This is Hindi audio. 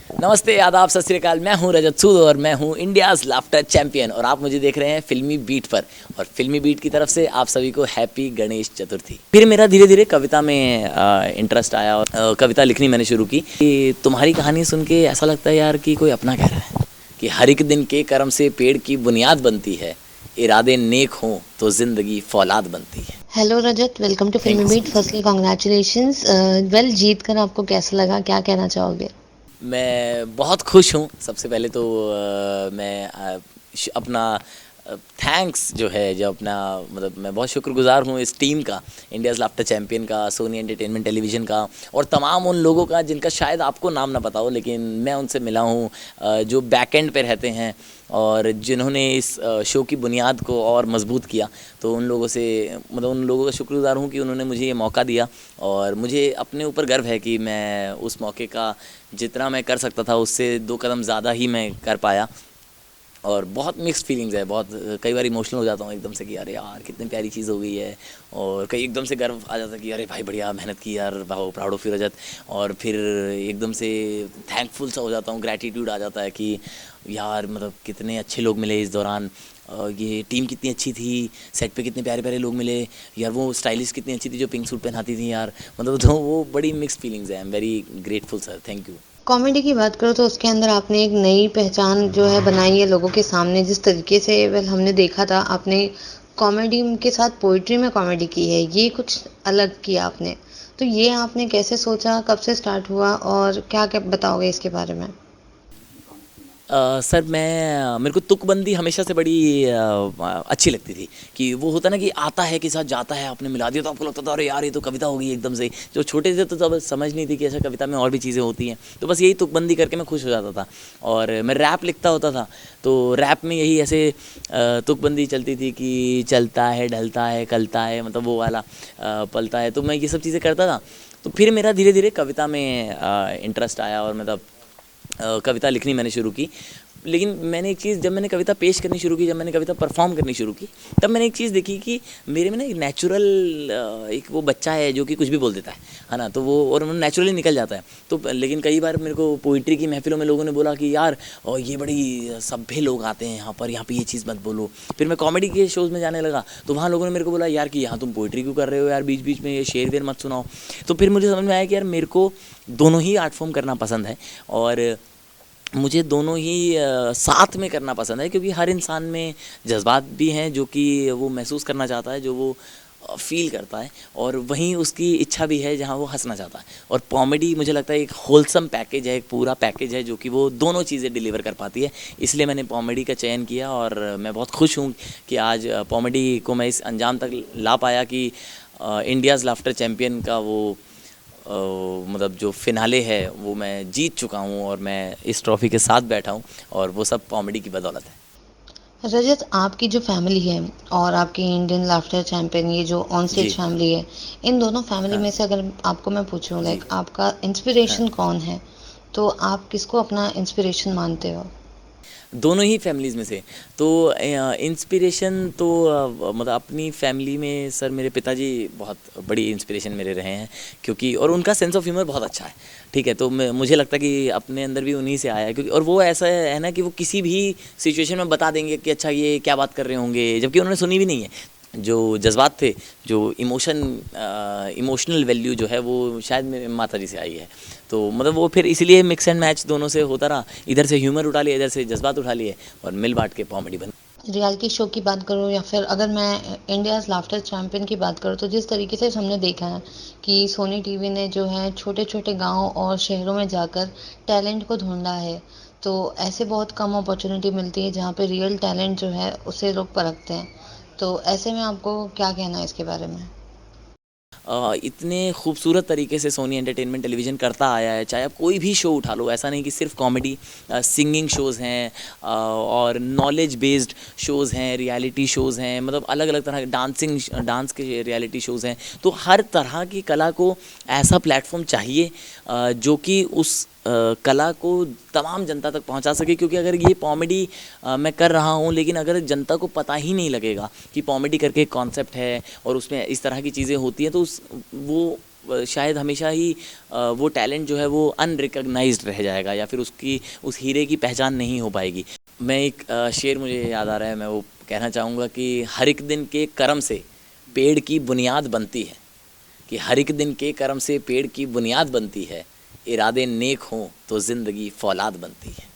नमस्ते, आदाब, सत श्री अकाल। मैं हूं रजत सूद और मैं हूं इंडियाज़ लाफ्टर चैंपियन और आप मुझे देख रहे हैं फिल्मी बीट पर। और फिल्मी बीट की तरफ से आप सभी को हैप्पी गणेश चतुर्थी। फिर मेरा धीरे धीरे कविता में इंटरेस्ट आया और कविता लिखनी मैंने शुरू की। कि तुम्हारी कहानी सुन के ऐसा लगता है यार कि कोई अपना कह रहा है कि हर एक दिन के कर्म से पेड़ की बुनियाद बनती है, इरादे नेक हों तो जिंदगी फौलाद बनती है। Hello Rajat, welcome to thank Filmi you so beat. Much. Firstly congratulations. Well, जीत कर आपको कैसा लगा, क्या कहना चाहोगे? मैं बहुत खुश हूँ। सबसे पहले तो मैं अपना थैंक्स जो है, जो अपना मतलब मैं बहुत शुक्रगुज़ार हूँ इस टीम का, इंडियाज़ लाफ्टर चैम्पियन का, सोनी एंटरटेनमेंट टेलीविज़न का और तमाम उन लोगों का जिनका शायद आपको नाम ना पता हो, लेकिन मैं उनसे मिला हूँ जो बैक एंड पे रहते हैं और जिन्होंने इस शो की बुनियाद को और मजबूत किया। तो उन लोगों से मतलब उन लोगों का शुक्रगुज़ार हूँ कि उन्होंने मुझे ये मौका दिया और मुझे अपने ऊपर गर्व है कि मैं उस मौके का जितना मैं कर सकता था उससे 2 कदम ज़्यादा ही मैं कर पाया। और बहुत मिक्स्ड फीलिंग्स है, बहुत कई बार इमोशनल हो जाता हूँ एकदम से कि अरे यार कितनी प्यारी चीज़ हो गई है। और कई एकदम से गर्व आ जाता है कि अरे भाई बढ़िया मेहनत की यार, प्राउड ऑफ यू रजत। और फिर एकदम से थैंकफुल सा हो जाता हूँ, ग्रैटिट्यूड आ जाता है कि यार मतलब कितने अच्छे लोग मिले इस दौरान। ये टीम कितनी अच्छी थी, सेट पे कितने प्यारे प्यारे लोग मिले यार, वो स्टाइलिस्ट कितनी अच्छी थी जो पिंक सूट पहनाती थी यार। मतलब तो वो बड़ी मिक्स्ड फीलिंग्स है। I am very grateful sir, thank you. Comedy की बात करो तो उसके अंदर आपने एक नई पहचान जो है बनाई है लोगों के सामने। जिस तरीके से वेल हमने देखा था, आपने कॉमेडी के साथ पोइट्री में कॉमेडी की है, ये कुछ अलग किया आपने। तो ये आपने कैसे सोचा, कब से स्टार्ट हुआ और क्या क्या बताओगे इसके बारे में? सर मेरे को तुकबंदी हमेशा से बड़ी अच्छी लगती थी। कि वो होता ना कि आता है के साथ जाता है, आपने मिला दिया तो आपको लगता था अरे यार ये तो कविता हो गई एकदम से। जो छोटे थे तो तब समझ नहीं थी कि ऐसा कविता में और भी चीज़ें होती हैं। तो बस यही तुकबंदी करके मैं खुश हो जाता था। और मैं रैप लिखता होता था तो रैप में यही ऐसे तुकबंदी चलती थी कि चलता है ढलता है कलता है, मतलब वो वाला पलता है। तो मैं ये सब चीज़ें करता था। तो फिर मेरा धीरे धीरे कविता में इंटरेस्ट आया और मतलब कविता लिखनी मैंने शुरू की। लेकिन मैंने एक चीज़, जब मैंने कविता पेश करनी शुरू की, जब मैंने कविता परफॉर्म करनी शुरू की, तब मैंने एक चीज़ देखी कि मेरे में ना एक नेचुरल एक वो बच्चा है जो कि कुछ भी बोल देता है ना। तो वो और वो नेचुरली निकल जाता है। तो लेकिन कई बार मेरे को पोइट्री की महफिलों में लोगों ने बोला कि यार और ये बड़ी सभ्य लोग आते हैं यहाँ पे ये चीज़ मत बोलो। फिर मैं कॉमेडी के शोज़ में जाने लगा तो वहाँ लोगों ने मेरे को बोला यार कि यहाँ तुम पोइट्री क्यों कर रहे हो यार, बीच बीच में ये शेर वेर मत सुनाओ। तो फिर मुझे समझ में आया कि यार मेरे को दोनों ही आर्ट फॉर्म करना पसंद है और मुझे दोनों ही साथ में करना पसंद है। क्योंकि हर इंसान में जज्बात भी हैं जो कि वो महसूस करना चाहता है, जो वो फ़ील करता है, और वहीं उसकी इच्छा भी है जहाँ वो हंसना चाहता है। और कॉमेडी मुझे लगता है एक होलसम पैकेज है, एक पूरा पैकेज है जो कि वो दोनों चीज़ें डिलीवर कर पाती है। इसलिए मैंने कॉमेडी का चयन किया और मैं बहुत खुश हूँ कि आज कॉमेडी को मैं इस अंजाम तक ला पाया कि इंडियाज़ लाफ्टर चैम्पियन का वो मतलब जो फिनाले है वो मैं जीत चुका हूँ और मैं इस ट्रॉफ़ी के साथ बैठा हूँ और वो सब कॉमेडी की बदौलत है। रजत, आपकी जो फैमिली है और आपकी इंडियन लाफ्टर चैंपियन, ये जो ऑन स्टेज जी। फैमिली है, इन दोनों फैमिली हाँ। में से अगर आपको मैं पूछूं जी। लाइक आपका हाँ। इंस्पिरेशन कौन है, तो आप किसको अपना इंस्पिरेशन मानते हो? दोनों ही फैमिलीज़ में से तो इंस्पिरेशन तो मतलब अपनी फैमिली में सर मेरे पिताजी बहुत बड़ी इंस्पिरेशन मेरे रहे हैं। क्योंकि और उनका सेंस ऑफ ह्यूमर बहुत अच्छा है। ठीक है, तो मुझे लगता है कि अपने अंदर भी उन्हीं से आया है। क्योंकि और वो ऐसा है ना कि वो किसी भी सिचुएशन में बता देंगे कि अच्छा ये क्या बात कर रहे होंगे, जबकि उन्होंने सुनी भी नहीं है। जो जज्बात थे, जो इमोशनल वैल्यू जो है वो शायद मेरे माता जी से आई है। तो मतलब वो फिर इसलिए मिक्स एंड मैच दोनों से होता रहा। इधर से ह्यूमर उठा लिया, इधर से जज्बात उठा लिए और मिल बांट के कॉमेडी बन। रियलिटी शो की बात करूँ या फिर अगर मैं इंडियाज़ लाफ्टर चैंपियन की बात करूँ, तो जिस तरीके से हमने देखा है कि सोनी टीवी ने जो है छोटे छोटे गांव और शहरों में जाकर टैलेंट को ढूंढा है। तो ऐसे बहुत कम अपॉर्चुनिटी मिलती है जहाँ पे रियल टैलेंट जो है उसे लोग परखते हैं। तो ऐसे में आपको क्या कहना है इसके बारे में? इतने खूबसूरत तरीके से सोनी एंटरटेनमेंट टेलीविज़न करता आया है। चाहे आप कोई भी शो उठा लो, ऐसा नहीं कि सिर्फ कॉमेडी, सिंगिंग शोज़ हैं और नॉलेज बेस्ड शोज़ हैं, रियलिटी शोज़ हैं, मतलब अलग अलग तरह के डांस के रियलिटी शोज़ हैं। तो हर तरह की कला को ऐसा प्लेटफॉर्म चाहिए जो कि उस कला को तमाम जनता तक पहुंचा सके। क्योंकि अगर ये कॉमेडी मैं कर रहा हूं लेकिन अगर जनता को पता ही नहीं लगेगा कि कॉमेडी करके एक कॉन्सेप्ट है और उसमें इस तरह की चीज़ें होती हैं, तो वो शायद हमेशा ही वो टैलेंट जो है वो अनरिकग्नाइज्ड रह जाएगा, या फिर उसकी उस हीरे की पहचान नहीं हो पाएगी। मैं एक शेर मुझे याद आ रहा है, मैं वो कहना चाहूँगा कि हर एक दिन के कर्म से पेड़ की बुनियाद बनती है, कि हर एक दिन के कर्म से पेड़ की बुनियाद बनती है, इरादे नेक हों तो ज़िंदगी फौलाद बनती है।